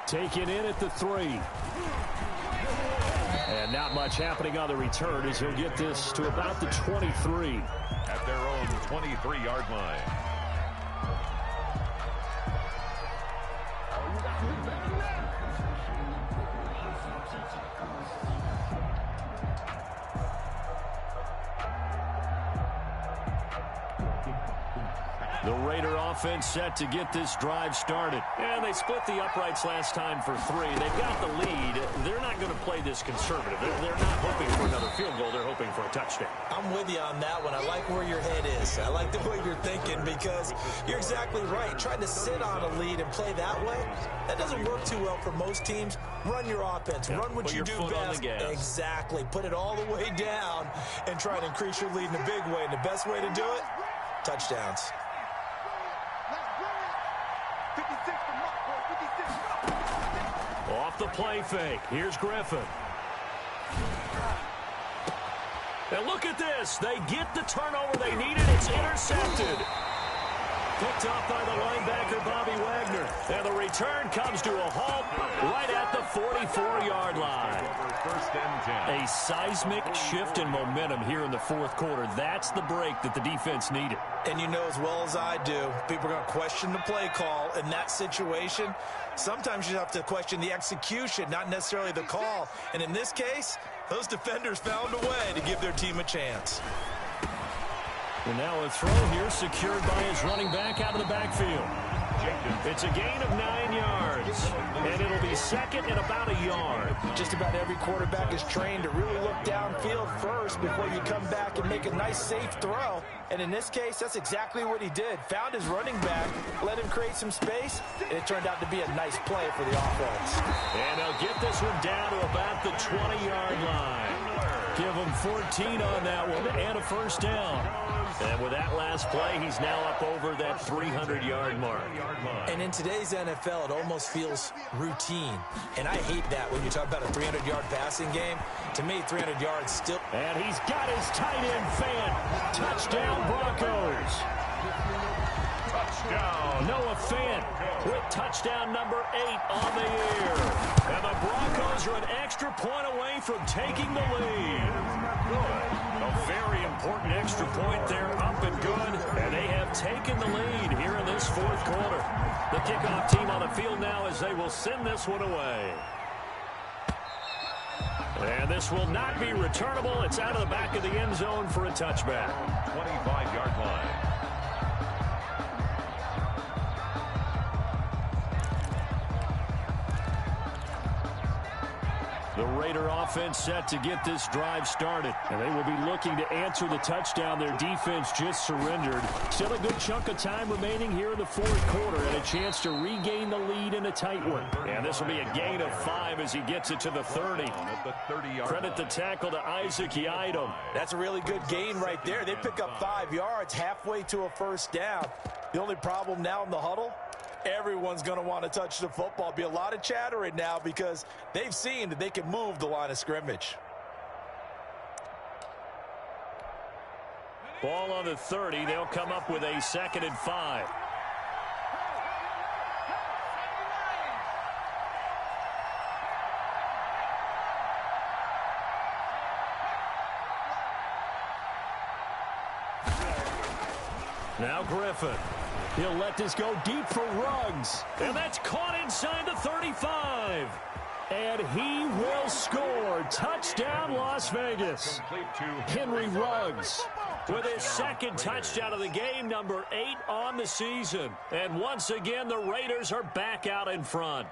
Taken in at the 3. And not much happening on the return as he'll get this to about the 23. At their own 23-yard line. The Raider offense set to get this drive started. And they split the uprights last time for 3. They've got the lead. They're not going to play this conservative. They're not hoping for another field goal. They're hoping for a touchdown. I'm with you on that one. I like where your head is. I like the way you're thinking because you're exactly right. Trying to sit on a lead and play that way, that doesn't work too well for most teams. Run your offense. Run what you do best. Exactly. Put it all the way down and try to increase your lead in a big way. And the best way to do it, touchdowns. Off the play fake. Here's Griffin. And look at this. They get the turnover they needed. It's intercepted. Picked up by the linebacker, Bobby Wagner. And the return comes to a halt right at the 44-yard line. First and 10. A seismic shift in momentum here in the fourth quarter. That's the break that the defense needed. And you know as well as I do, people are going to question the play call in that situation. Sometimes you have to question the execution, not necessarily the call. And in this case, those defenders found a way to give their team a chance. And now a throw here secured by his running back out of the backfield. It's a gain of 9 yards, and it'll be second and about a yard. Just about every quarterback is trained to really look downfield first before you come back and make a nice, safe throw. And in this case, that's exactly what he did. Found his running back, let him create some space, and it turned out to be a nice play for the offense. And they'll get this one down to about the 20-yard line. Give him 14 on that one and a first down. And with that last play, he's now up over that 300-yard mark. And in today's NFL, it almost feels routine. And I hate that when you talk about a 300-yard passing game. To me, 300 yards still. And he's got his tight end fan. Touchdown, Broncos. Touchdown. Noah Fant with touchdown number 8 on the year. And the Broncos are an extra point away from taking the lead. Good. A very important extra point there, up and good. And they have taken the lead here in this fourth quarter. The kickoff team on the field now as they will send this one away. And this will not be returnable. It's out of the back of the end zone for a touchback. 25-yard line. The Raider offense set to get this drive started. And they will be looking to answer the touchdown their defense just surrendered. Still a good chunk of time remaining here in the fourth quarter and a chance to regain the lead in a tight one. And this will be a gain of 5 as he gets it to the 30. Credit the tackle to Isaac Yiadom. That's a really good gain right there. They pick up 5 yards halfway to a first down. The only problem now in the huddle, everyone's going to want to touch the football. Be a lot of chattering now because they've seen that they can move the line of scrimmage. Ball on the 30. They'll come up with a 2nd and 5. Now Griffin. He'll let this go deep for Ruggs. And that's caught inside the 35. And he will score. Touchdown, Las Vegas. Henry Ruggs with his 2nd touchdown of the game, number 8 on the season. And once again, the Raiders are back out in front.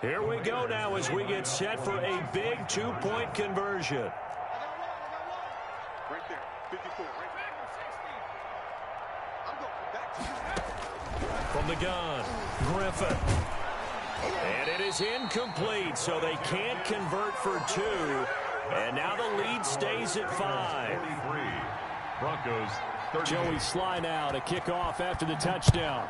Here we go now as we get set for a big 2-point conversion. Right there, 54. From the gun, Griffin. And it is incomplete, so they can't convert for 2. And now the lead stays at 5. Broncos 30. Joey Sly now to kick off after the touchdown.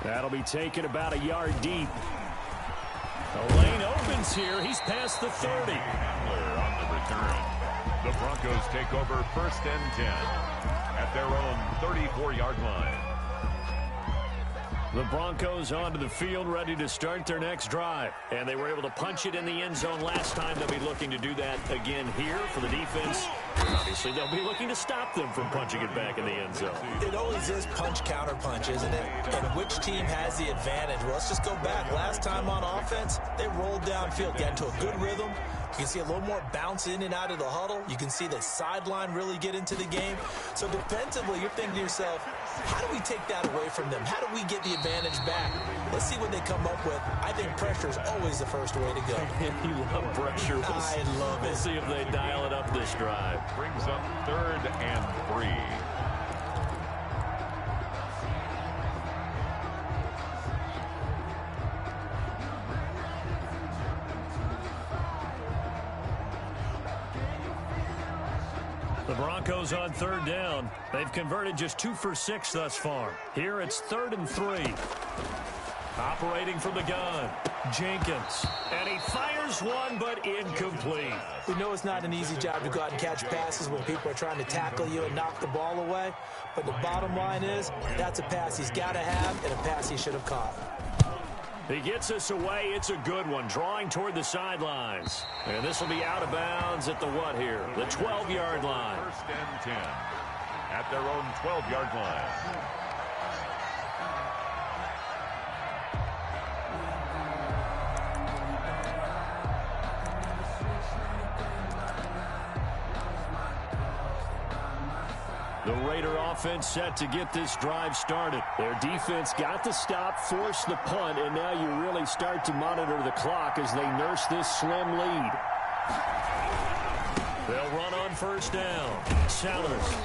That'll be taken about a yard deep. The lane opens here. He's past the 30. On the return. The Broncos take over 1st and 10 at their own 34-yard line. The Broncos onto the field, ready to start their next drive. And they were able to punch it in the end zone last time. They'll be looking to do that again here for the defense. Obviously, they'll be looking to stop them from punching it back in the end zone. It always is punch-counter-punch, isn't it? And which team has the advantage? Well, let's just go back. Last time on offense, they rolled downfield, got into a good rhythm, You can see a little more bounce in and out of the huddle. You can see the sideline really get into the game. So defensively, you're thinking to yourself, how do we take that away from them? How do we get the advantage back? Let's see what they come up with. I think pressure is always the first way to go. You love pressure. I love it. We'll see if they dial it up this drive. Brings up 3rd and 3. The Broncos on 3rd down. They've converted just 2 for 6 thus far. Here it's 3rd and 3. Operating from the gun, Jenkins. And he fires one, but incomplete. We know it's not an easy job to go out and catch passes when people are trying to tackle you and knock the ball away. But the bottom line is, that's a pass he's got to have and a pass he should have caught. He gets us away. It's a good one, drawing toward the sidelines. And this will be out of bounds at the what here? The 12-yard line. 1st and 10 at their own 12-yard line. The Raider offense set to get this drive started. Their defense got the stop, forced the punt, and now you really start to monitor the clock as they nurse this slim lead. They'll run on 1st down. Sellers.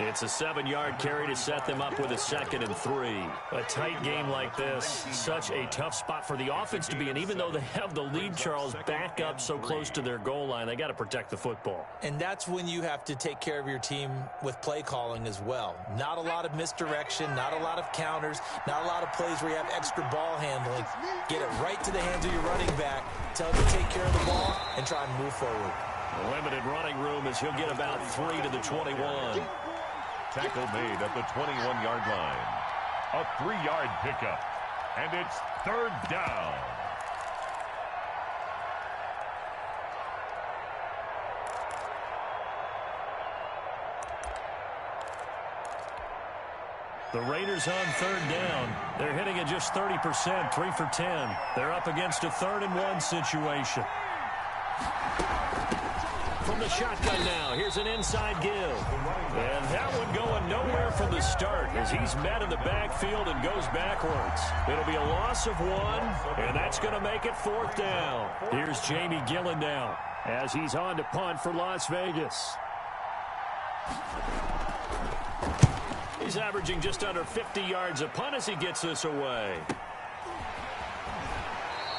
It's a 7-yard carry to set them up with a 2nd and 3. A tight game like this, such a tough spot for the offense to be in. Even though they have the lead, Charles, back up so close to their goal line, they got to protect the football. And that's when you have to take care of your team with play calling as well. Not a lot of misdirection, not a lot of counters, not a lot of plays where you have extra ball handling. Get it right to the hands of your running back, tell him to take care of the ball, and try and move forward. Limited running room as he'll get about 3 to the 21. Tackle made at the 21-yard line. A 3-yard pickup. And it's 3rd down. The Raiders on 3rd down. They're hitting at just 30%, 3 for 10. They're up against a 3rd and 1 situation. From the shotgun now, here's an inside give. And that one going nowhere from the start as he's met in the backfield and goes backwards. It'll be a loss of 1, and that's going to make it 4th down. Here's Jamie Gillen now as he's on to punt for Las Vegas. He's averaging just under 50 yards a punt as he gets this away.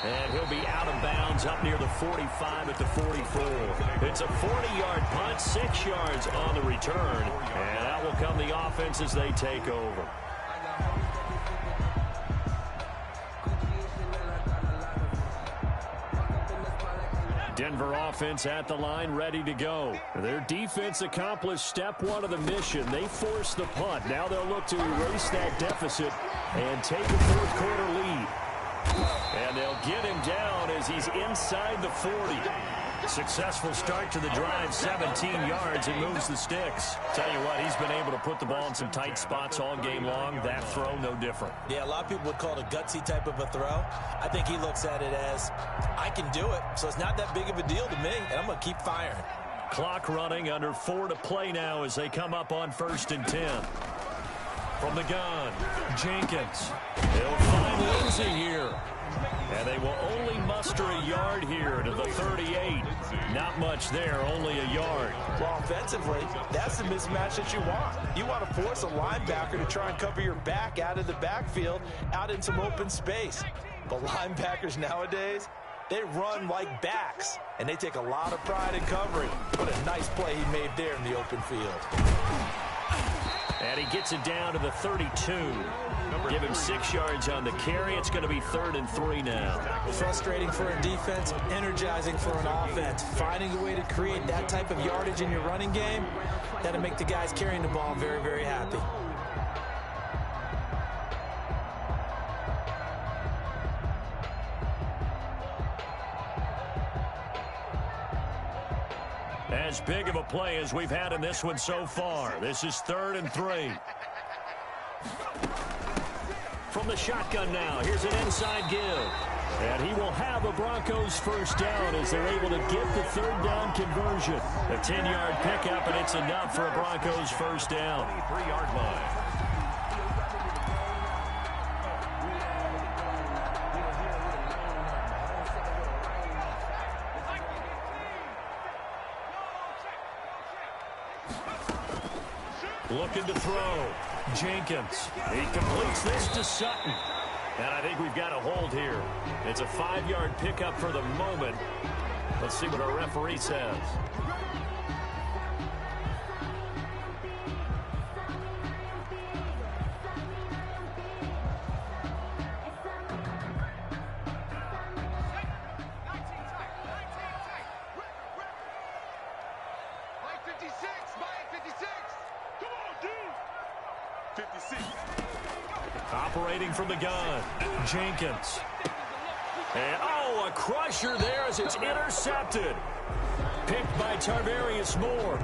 And he'll be out of bounds up near the 45 at the 44. It's a 40-yard punt, 6 yards on the return. And out will come the offense as they take over. Denver offense at the line, ready to go. Their defense accomplished step 1 of the mission. They forced the punt. Now they'll look to erase that deficit and take a 4th quarter lead. And they'll get him down as he's inside the 40. Successful start to the drive, 17 yards, and moves the sticks. Tell you what, he's been able to put the ball in some tight spots all game long. That throw, no different. Yeah, a lot of people would call it a gutsy type of a throw. I think he looks at it as, I can do it, so it's not that big of a deal to me, and I'm going to keep firing. Clock running, under 4 to play now as they come up on 1st and 10. From the gun, Jenkins. They'll find Lindsay here. And they will only muster a yard here to the 38. Not much there, only a yard. Well, offensively, that's the mismatch that you want. You want to force a linebacker to try and cover your back out of the backfield, out in some open space. But linebackers nowadays, they run like backs, and they take a lot of pride in covering. What a nice play he made there in the open field. And he gets it down to the 32. Give him 6 yards on the carry. It's going to be 3rd and 3 now. Frustrating for a defense, energizing for an offense. Finding a way to create that type of yardage in your running game, that'll make the guys carrying the ball very, very happy. As big of a play as we've had in this one so far. This is 3rd and 3. From the shotgun now. Here's an inside give. And he will have a Broncos first down as they're able to get the third down conversion. A 10-yard pickup, and it's enough for a Broncos first down. 23-yard line. Looking to throw. Jenkins. He completes this to Sutton. And I think we've got a hold here. It's a 5-yard pickup for the moment. Let's see what our referee says. Operating from the gun, Jenkins. And, oh, a crusher there as it's intercepted. Picked by Tarvarius Moore.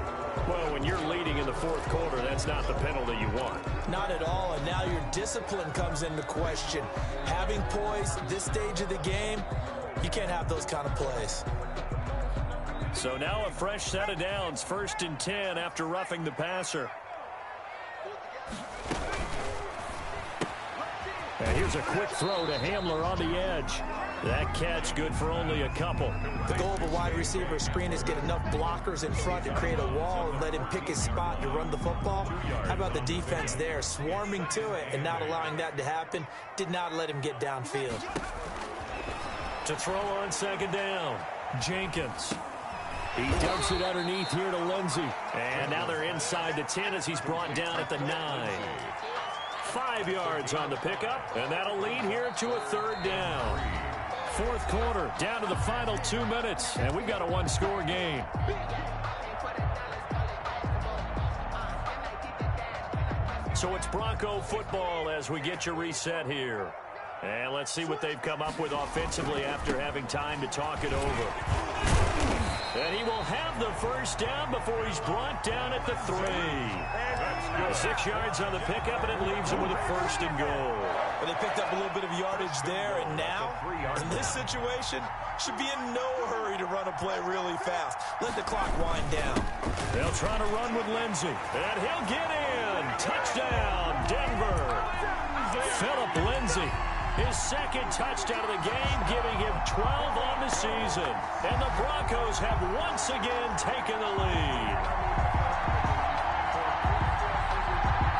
Well, when you're leading in the fourth quarter, that's not the penalty you want. Not at all, and now your discipline comes into question. Having poise this stage of the game, you can't have those kind of plays. So now a fresh set of downs, 1st and 10 after roughing the passer. And here's a quick throw to Hamler on the edge. That catch good for only a couple. The goal of a wide receiver screen is get enough blockers in front to create a wall and let him pick his spot to run the football. How about the defense there, swarming to it and not allowing that to happen? Did not let him get downfield. To throw on 2nd down, Jenkins. He dumps it underneath here to Lindsey. And now they're inside the 10 as he's brought down at the 9. 5 yards on the pickup, and that'll lead here to a 3rd down. 4th quarter, down to the final 2 minutes, and we've got a 1-score game. So it's Bronco football as we get your reset here. And let's see what they've come up with offensively after having time to talk it over. And he will have the first down before he's brought down at the 3. 6 yards on the pickup, and it leaves him with a 1st and goal. Well, they picked up a little bit of yardage there, and now, in this situation, should be in no hurry to run a play really fast. Let the clock wind down. They'll try to run with Lindsey, and he'll get in. Touchdown, Denver. Phillip Lindsey. His 2nd touchdown of the game, giving him 12 on the season. And the Broncos have once again taken the lead.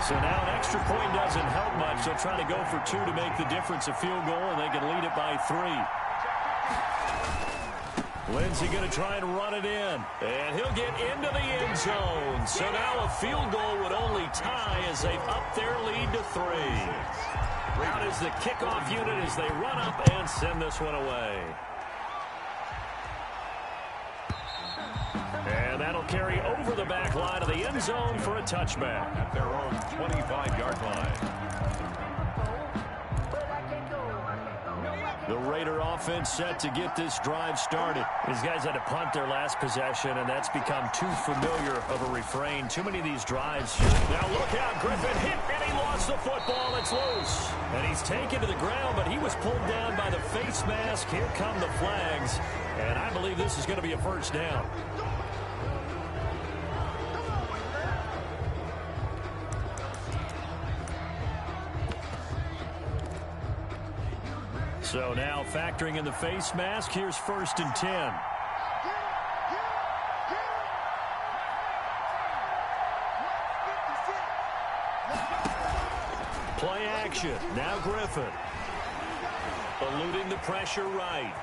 So now an extra point doesn't help much. They'll try to go for 2 to make the difference a field goal, and they can lead it by 3. Lindsey going to try and run it in. And he'll get into the end zone. So now a field goal would only tie as they've upped their lead to 3. Out is the kickoff unit as they run up and send this one away. And that'll carry over the back line of the end zone for a touchback. At their own 25-yard line. The Raider offense set to get this drive started. These guys had to punt their last possession, and that's become too familiar of a refrain. Too many of these drives. Now look out, Griffin hit, and he lost the football. It's loose. And he's taken to the ground, but he was pulled down by the face mask. Here come the flags, and I believe this is going to be a first down. So now factoring in the face mask, here's 1st and 10. Play action. Now Griffin. Eluding the pressure right.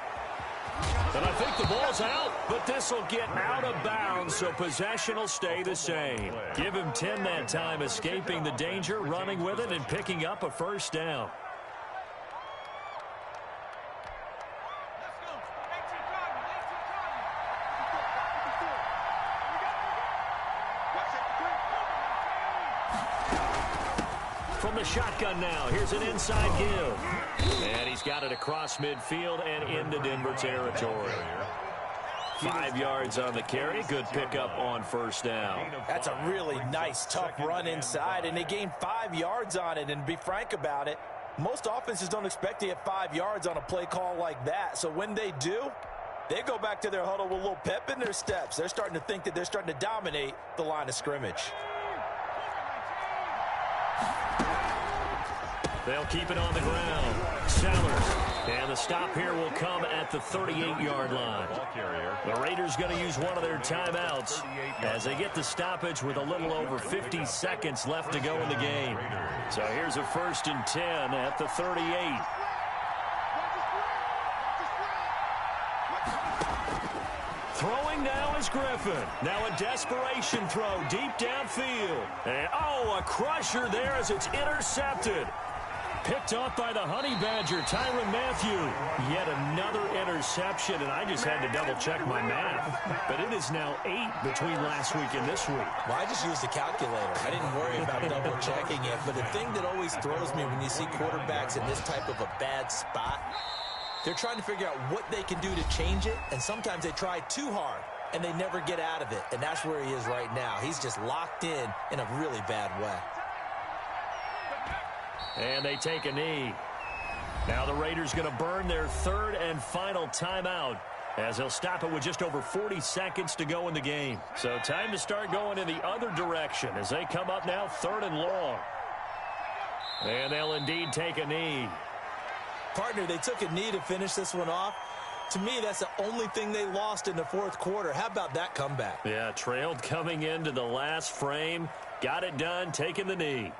And I think the ball's out, but this will get out of bounds, so possession will stay the same. Give him 10 that time, escaping the danger, running with it, and picking up a first down. From the shotgun now, here's an inside give. And he's got it across midfield and into Denver territory. 5 yards on the carry. Good pickup on first down. That's a really nice, tough run inside, and they gained 5 yards on it. And to be frank about it, Most offenses don't expect to get 5 yards on a play call like that. So when they do, they go back to their huddle with a little pep in their steps. They're starting to think that they're starting to dominate the line of scrimmage. They'll keep it on the ground. Sellers. And the stop here will come at the 38-yard line. The Raiders going to use one of their timeouts as they get the stoppage with a little over 50 seconds left to go in the game. So here's a 1st and 10 at the 38. Throwing now is Griffin. Now a desperation throw deep downfield. And, oh, a crusher there as it's intercepted. Picked off by the Honey Badger, Tyrann Mathieu. Yet another interception, and I just had to double-check my math. But it is now 8 between last week and this week. Well, I just used the calculator. I didn't worry about double-checking it. But the thing that always throws me when you see quarterbacks in this type of a bad spot, they're trying to figure out what they can do to change it, and sometimes they try too hard, and they never get out of it. And that's where he is right now. He's just locked in a really bad way. And they take a knee. Now the Raiders going to burn their 3rd and final timeout as they'll stop it with just over 40 seconds to go in the game. So time to start going in the other direction as they come up now 3rd and long. And they'll indeed take a knee. Partner, they took a knee to finish this one off. To me, that's the only thing they lost in the 4th quarter. How about that comeback? Yeah, trailed coming into the last frame. Got it done, taking the knee.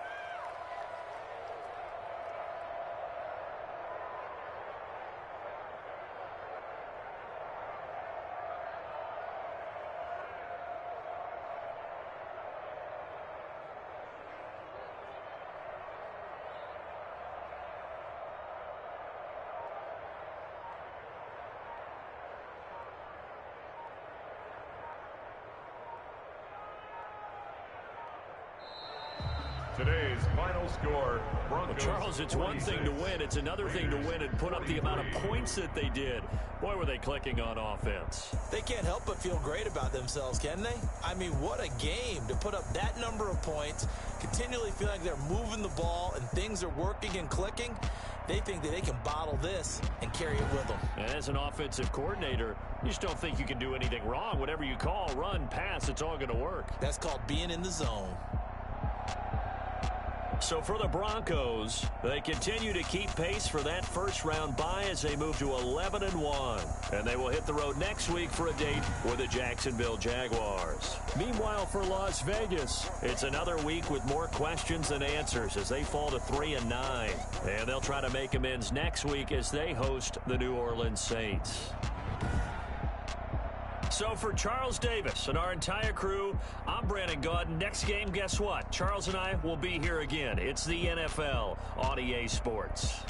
Today's final score, Broncos. Well, Charles, it's one thing to win. It's another thing to win and put up the amount of points that they did. Boy, were they clicking on offense. They can't help but feel great about themselves, can they? I mean, what a game to put up that number of points, continually feel like they're moving the ball and things are working and clicking. They think that they can bottle this and carry it with them. And as an offensive coordinator, you just don't think you can do anything wrong. Whatever you call, run, pass, it's all going to work. That's called being in the zone. So for the Broncos, they continue to keep pace for that first-round bye as they move to 11-1. And they will hit the road next week for a date with the Jacksonville Jaguars. Meanwhile, for Las Vegas, it's another week with more questions than answers as they fall to 3-9. And they'll try to make amends next week as they host the New Orleans Saints. So for Charles Davis and our entire crew, I'm Brandon Gaudin. Next game, guess what? Charles and I will be here again. It's the NFL on EA Sports.